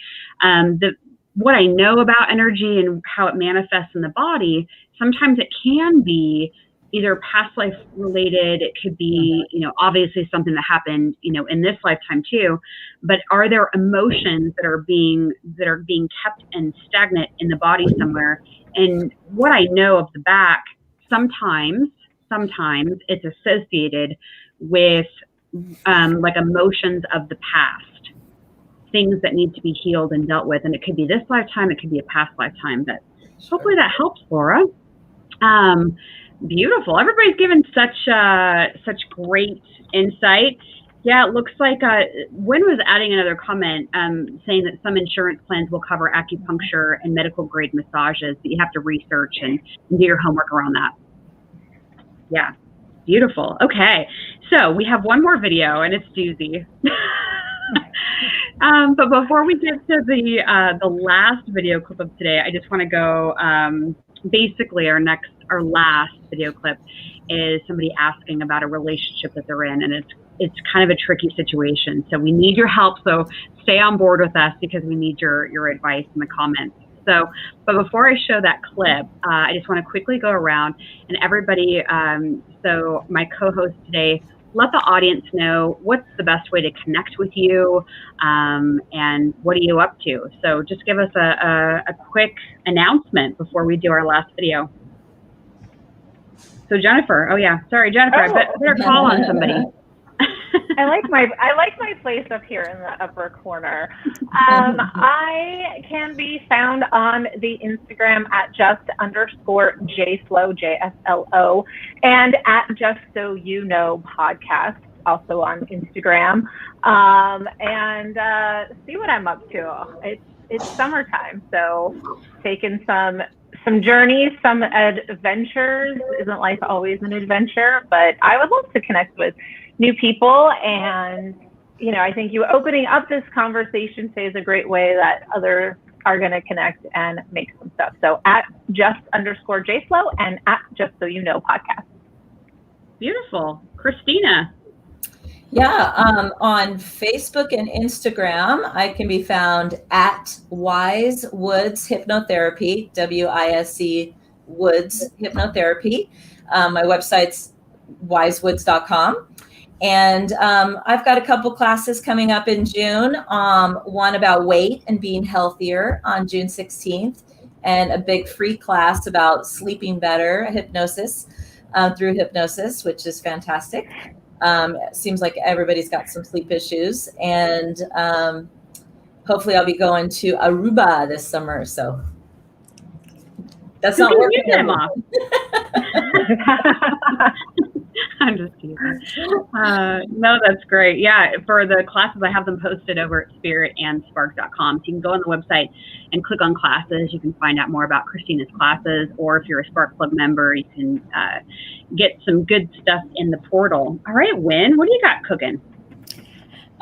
What I know about energy and how it manifests in the body, sometimes it can be either past life related, it could be, obviously something that happened, in this lifetime too, but are there emotions that are being kept and stagnant in the body somewhere? And what I know of the back, sometimes it's associated with like emotions of the past, things that need to be healed and dealt with. And it could be this lifetime, it could be a past lifetime, but hopefully that helps, Laura. Beautiful. Everybody's given such great insight. Yeah, it looks like Winn was adding another comment saying that some insurance plans will cover acupuncture and medical grade massages, but you have to research and do your homework around that. Yeah, beautiful. Okay, so we have one more video, and it's doozy. But before we get to the last video clip of today, I just want to go. Basically, our last video clip is somebody asking about a relationship that they're in, and it's kind of a tricky situation. So we need your help. So stay on board with us because we need your advice in the comments. So, but before I show that clip, I just want to quickly go around and everybody. So my co-host today, let the audience know what's the best way to connect with you, and what are you up to. So just give us a quick announcement before we do our last video. So Jennifer, Jennifer, I better call on somebody. I like my place up here in the upper corner. I can be found on the Instagram at just_JSLO, JSLO, and at Just So You Know podcast, also on Instagram. And see what I'm up to. It's summertime, so taking some journeys, some adventures. Isn't life always an adventure? But I would love to connect with new people, and I think you opening up this conversation today is a great way that others are going to connect and make some stuff. So at just_JSLO and at Just So You Know podcast. Beautiful. Christina. Yeah, on Facebook and Instagram, I can be found at Wise Woods Hypnotherapy, WISE Woods Hypnotherapy. My website's wisewoods.com. And I've got a couple classes coming up in June, one about weight and being healthier on June 16th, and a big free class about sleeping better, hypnosis, through hypnosis, which is fantastic. It seems like everybody's got some sleep issues, and hopefully I'll be going to Aruba this summer. So that's not working. Them off. I'm just teasing. No, that's great. Yeah, for the classes, I have them posted over at spiritandspark.com. So you can go on the website and click on classes. You can find out more about Christina's classes, or if you're a Spark Club member, you can get some good stuff in the portal. All right, Winn, what do you got cooking?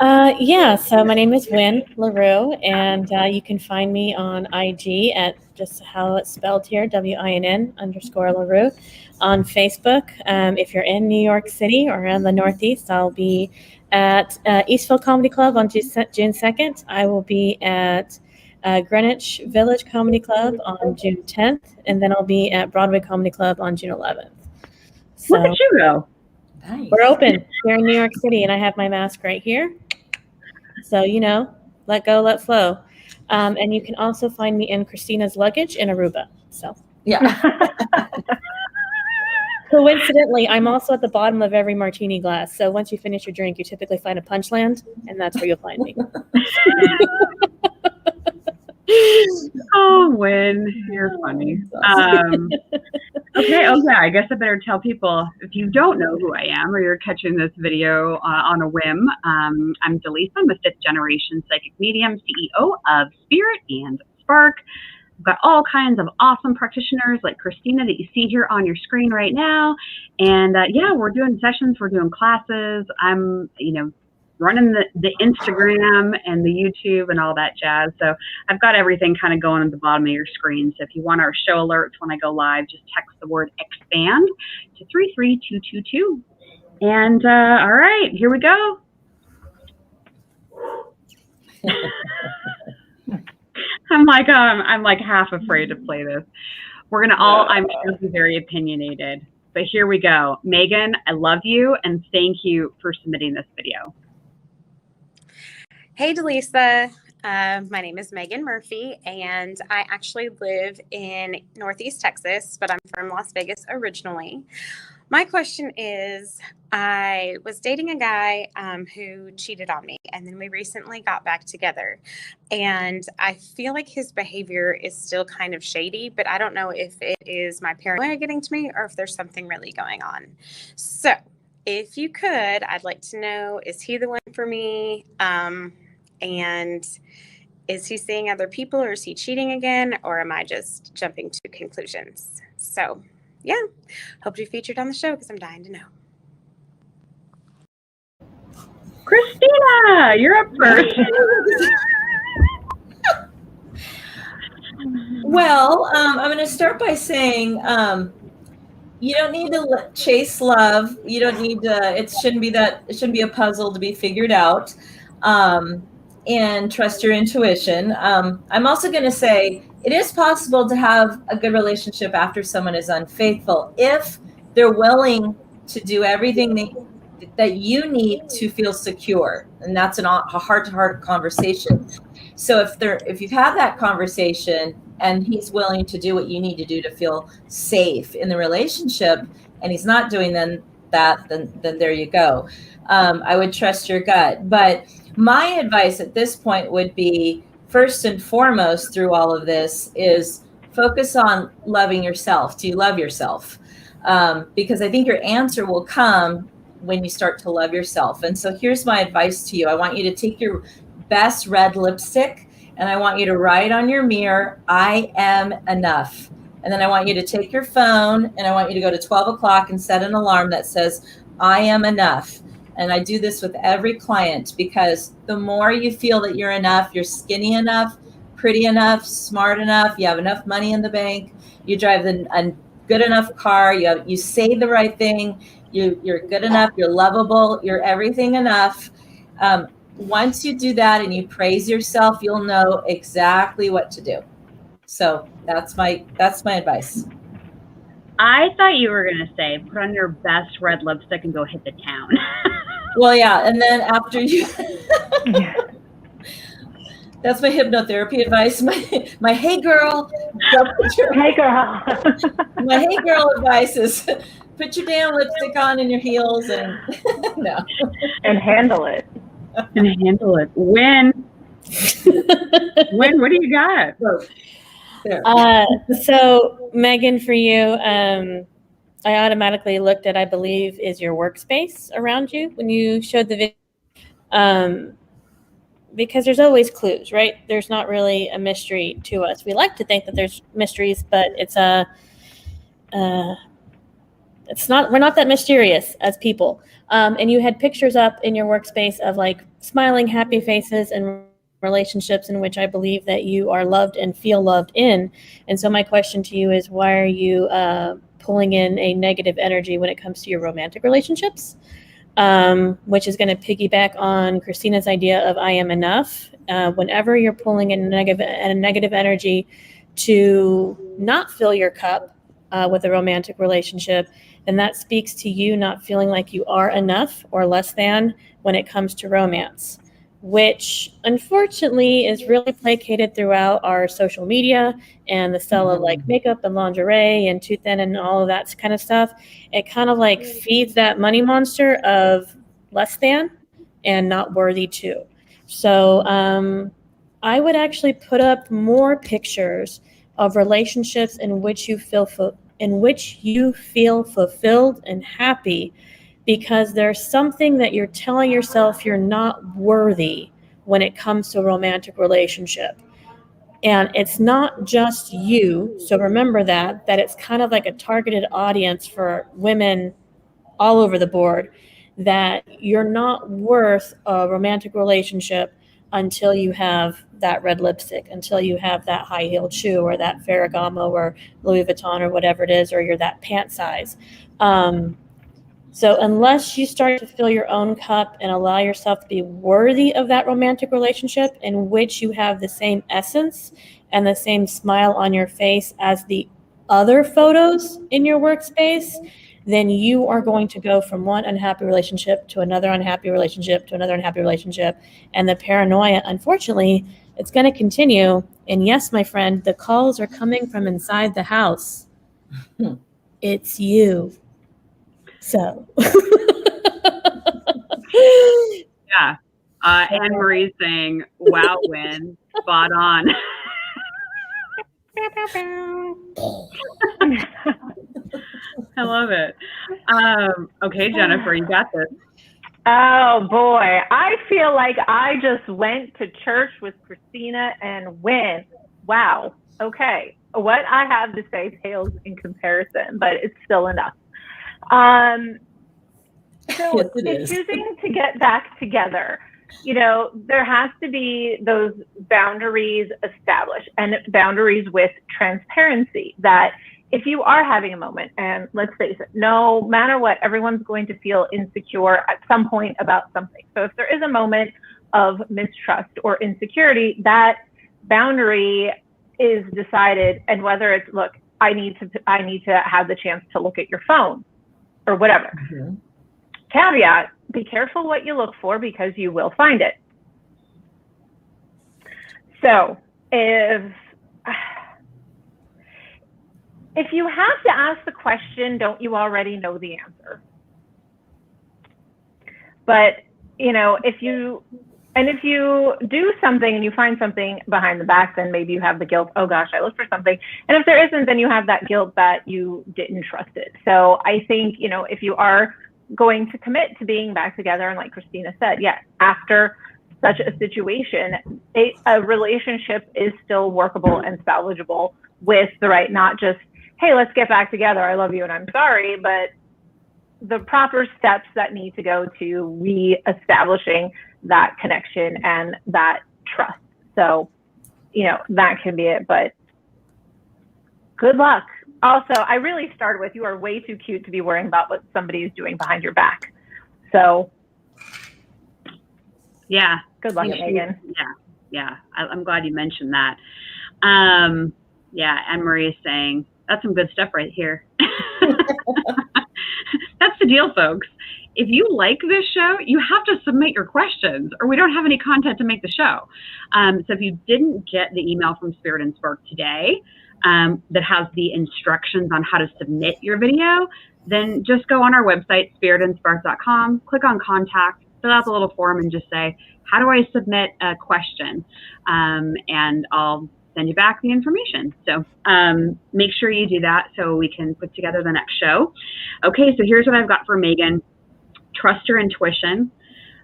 Yeah, so my name is Winn LaRue, and you can find me on IG at just how it's spelled here, WINN_LaRue. On Facebook, if you're in New York City or in the Northeast, I'll be at Eastville Comedy Club on June 2nd. I will be at Greenwich Village Comedy Club on June 10th, and then I'll be at Broadway Comedy Club on June 11th. So, look at you go. Nice. We're open here in New York City, and I have my mask right here. So, let go, let flow. And you can also find me in Christina's luggage in Aruba. So, yeah. Coincidentally, I'm also at the bottom of every martini glass. So once you finish your drink, you typically find a punchland, and that's where you'll find me. Oh, Winn, you're funny. Okay, I guess I better tell people, if you don't know who I am, or you're catching this video on a whim, I'm Dallisa. I'm a 5th-generation psychic medium, CEO of Spirit and Spark. We've got all kinds of awesome practitioners like Christina that you see here on your screen right now. And we're doing sessions, we're doing classes. I'm, running the Instagram and the YouTube and all that jazz. So I've got everything kind of going at the bottom of your screen. So if you want our show alerts when I go live, just text the word expand to 33222. And all right, here we go. I'm like half afraid to play this. We're gonna I'm sure, be very opinionated, but here we go. Megan, I love you, and thank you for submitting this video. Hey, Dallisa. My name is Megan Murphy, and I actually live in Northeast Texas, but I'm from Las Vegas originally. My question is, I was dating a guy who cheated on me, and then we recently got back together. And I feel like his behavior is still kind of shady, but I don't know if it is my paranoia getting to me or if there's something really going on. So if you could, I'd like to know, is he the one for me? And is he seeing other people, or is he cheating again, or am I just jumping to conclusions? So yeah, hope to be featured on the show because I'm dying to know. Christina, you're up first. Well, I'm going to start by saying you don't need to chase love. You don't need to. It shouldn't be a puzzle to be figured out. And trust your intuition. I'm also going to say it is possible to have a good relationship after someone is unfaithful if they're willing to do everything that you need to feel secure. And that's a heart-to-heart conversation. So if you've had that conversation and he's willing to do what you need to do to feel safe in the relationship, and he's not doing then there you go. I would trust your gut. But my advice at this point would be, first and foremost through all of this, is focus on loving yourself. Do you love yourself? Because I think your answer will come when you start to love yourself. And so here's my advice to you. I want you to take your best red lipstick, and I want you to write on your mirror, I am enough. And then I want you to take your phone, and I want you to go to 12 o'clock and set an alarm that says, I am enough. And I do this with every client, because the more you feel that you're enough, you're skinny enough, pretty enough, smart enough, you have enough money in the bank, you drive a good enough car, you say the right thing, you're good enough, you're lovable, you're everything enough. Once you do that and you praise yourself, you'll know exactly what to do. So that's my advice. I thought you were going to say, put on your best red lipstick and go hit the town. Well, yeah. And then after you, that's my hypnotherapy advice. My hey girl. Hey girl. My hey girl advice is Put your damn lipstick on and your heels and no. And handle it. And handle it. Winn, what do you got? So Megan, for you, I automatically looked at, I believe, is your workspace around you when you showed the video. Because there's always clues, right? There's not really a mystery to us. We like to think that there's mysteries, but it's not. We're not that mysterious as people. And you had pictures up in your workspace of like smiling, happy faces and relationships in which I believe that you are loved and feel loved in. And so my question to you is, why are you pulling in a negative energy when it comes to your romantic relationships? Which is going to piggyback on Christina's idea of I am enough. Whenever you're pulling in a negative energy to not fill your cup with a romantic relationship, then that speaks to you not feeling like you are enough or less than when it comes to romance, which unfortunately is really placated throughout our social media and the sale of like makeup and lingerie and too thin and all of that kind of stuff. It kind of like feeds that money monster of less than and not worthy too. So I would actually put up more pictures of relationships in which you feel fulfilled and happy, because there's something that you're telling yourself you're not worthy when it comes to a romantic relationship. And it's not just you. So remember that it's kind of like a targeted audience for women all over the board, that you're not worth a romantic relationship until you have that red lipstick, until you have that high-heeled shoe or that Ferragamo or Louis Vuitton or whatever it is, or you're that pant size. So unless you start to fill your own cup and allow yourself to be worthy of that romantic relationship in which you have the same essence and the same smile on your face as the other photos in your workspace, then you are going to go from one unhappy relationship to another unhappy relationship to another unhappy relationship. And the paranoia, unfortunately, it's going to continue. And yes, my friend, the calls are coming from inside the house. It's you. So. Yeah. Anne Marie's saying, wow, Winn, spot on. I love it. Okay, Jennifer, you got this. Oh boy, I feel like I just went to church with Christina and Winn. Wow. Okay, what I have to say pales in comparison, but it's still enough. So yes, choosing to get back together, you know, there has to be those boundaries established, and boundaries with transparency, that if you are having a moment, and let's face it, no matter what, everyone's going to feel insecure at some point about something. So if there is a moment of mistrust or insecurity, that boundary is decided, and whether it's, look, I need to have the chance to look at your phone or whatever. Mm-hmm. Caveat, be careful what you look for, because you will find it. So if you have to ask the question, don't you already know the answer? But, you know, if you do something and you find something behind the back, then maybe you have the guilt, oh gosh, I looked for something. And if there isn't, then you have that guilt that you didn't trust it. So I think, you know, if you are going to commit to being back together, and like Christina said, yes, after such a situation, a relationship is still workable and salvageable with the right, not just, hey, let's get back together, I love you and I'm sorry, but the proper steps that need to go to re-establishing that connection and that trust. So, you know, that can be it, but good luck. Also, I really started with, you are way too cute to be worrying about what somebody is doing behind your back. So, yeah. Good luck, Megan. Yeah. I'm glad you mentioned that. Yeah, Anne Marie is saying, that's some good stuff right here. That's the deal, folks. If you like this show, you have to submit your questions, or we don't have any content to make the show. So if you didn't get the email from Spirit and Spark today, that has the instructions on how to submit your video, then just go on our website, spiritandspark.com, click on contact, fill out the little form and just say, how do I submit a question? And I'll send you back the information. So make sure you do that so we can put together the next show. Okay, so here's what I've got for Megan. Trust your intuition.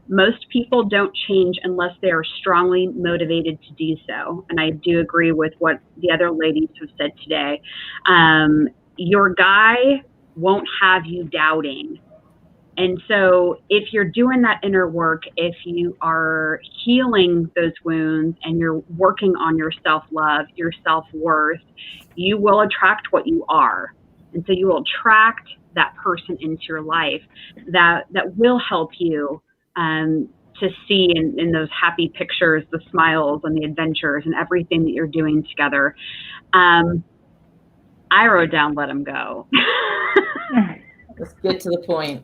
Most people don't change unless they are strongly motivated to do so. And I do agree with what the other ladies have said today. Your guy won't have you doubting. And so if you're doing that inner work, if you are healing those wounds and you're working on your self-love, your self-worth, you will attract what you are. And so you will attract that person into your life that will help you to see in those happy pictures, the smiles and the adventures and everything that you're doing together. I wrote down, let him go. Let's get to the point.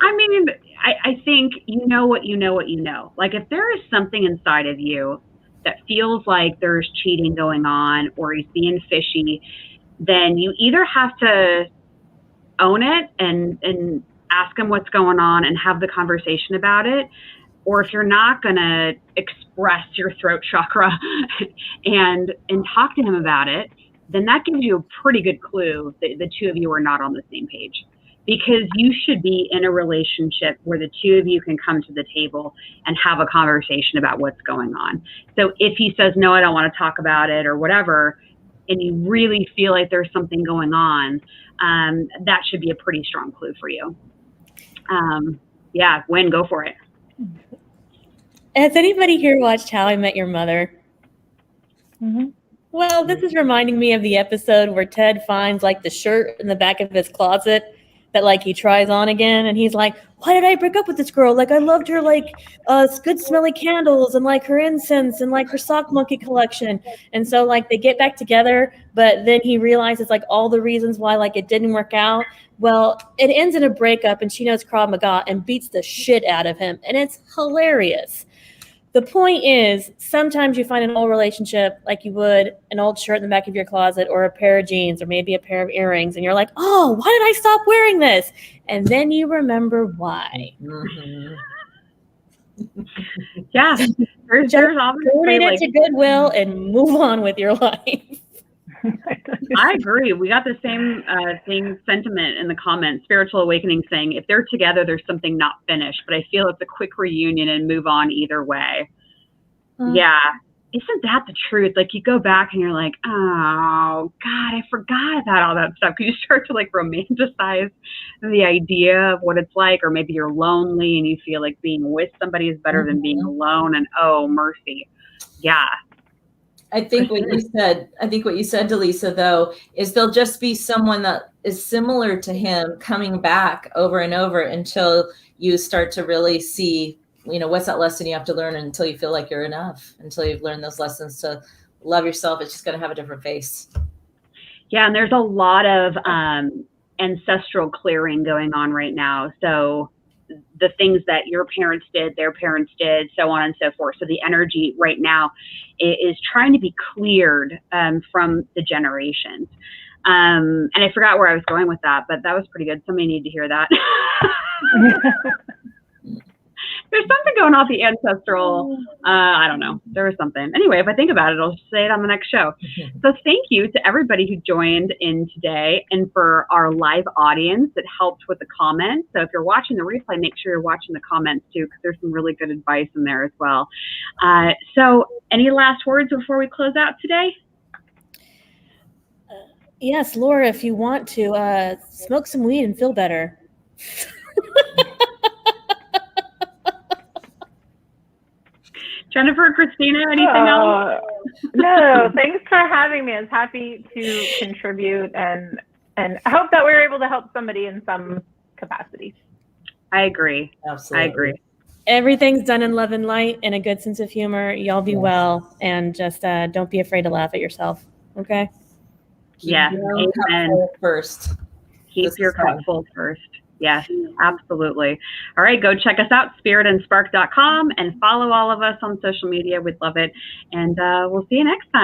I mean, I think you know what you know what you know. Like if there is something inside of you that feels like there's cheating going on or he's being fishy, then you either have to own it and ask him what's going on and have the conversation about it. Or if you're not going to express your throat chakra and talk to him about it, then that gives you a pretty good clue that the two of you are not on the same page. Because you should be in a relationship where the two of you can come to the table and have a conversation about what's going on. So if he says, no, I don't want to talk about it or whatever, and you really feel like there's something going on, that should be a pretty strong clue for you. Yeah, Winn, go for it. Has anybody here watched How I Met Your Mother? Mm-hmm. Well, this is reminding me of the episode where Ted finds like the shirt in the back of his closet that like he tries on again, and he's like, why did I break up with this girl? Like I loved her like good smelly candles and like her incense and like her sock monkey collection. And so like they get back together, but then he realizes like all the reasons why like it didn't work out. Well, it ends in a breakup and she knows Krav Maga and beats the shit out of him. And it's hilarious. The point is, sometimes you find an old relationship like you would an old shirt in the back of your closet or a pair of jeans or maybe a pair of earrings. And you're like, oh, why did I stop wearing this? And then you remember why. Mm-hmm. Yeah. There's obviously donate it to Goodwill and move on with your life. I agree. We got the same sentiment in the comments. Spiritual Awakening saying, if they're together, there's something not finished. But I feel it's a quick reunion and move on either way. Yeah. Isn't that the truth? Like you go back and you're like, oh, God, I forgot about all that stuff. Because you start to like romanticize the idea of what it's like. Or maybe you're lonely and you feel like being with somebody is better than being alone. And oh, mercy. Yeah. I think what you said, Dallisa, though, is there'll just be someone that is similar to him coming back over and over until you start to really see, you know, what's that lesson you have to learn until you feel like you're enough, until you've learned those lessons to love yourself. It's just going to have a different face. Yeah. And there's a lot of ancestral clearing going on right now. So the things that your parents did, their parents did, so on and so forth. So the energy right now is trying to be cleared from the generations. And I forgot where I was going with that, but that was pretty good. Somebody need to hear that. There's something going on with the ancestral, I don't know. There was something. Anyway, if I think about it, I'll just say it on the next show. So thank you to everybody who joined in today and for our live audience that helped with the comments. So if you're watching the replay, make sure you're watching the comments too, because there's some really good advice in there as well. So any last words before we close out today? Yes, Laura, if you want to smoke some weed and feel better. Jennifer, Christina, anything else? No, thanks for having me. I was happy to contribute and I hope that we were able to help somebody in some capacity. I agree. Absolutely. I agree. Everything's done in love and light and a good sense of humor. Y'all be well and just don't be afraid to laugh at yourself. Okay? Yeah. Amen. First. Keep your cup full first. Yes, absolutely. All right, go check us out, spiritandspark.com, and follow all of us on social media. We'd love it. And we'll see you next time.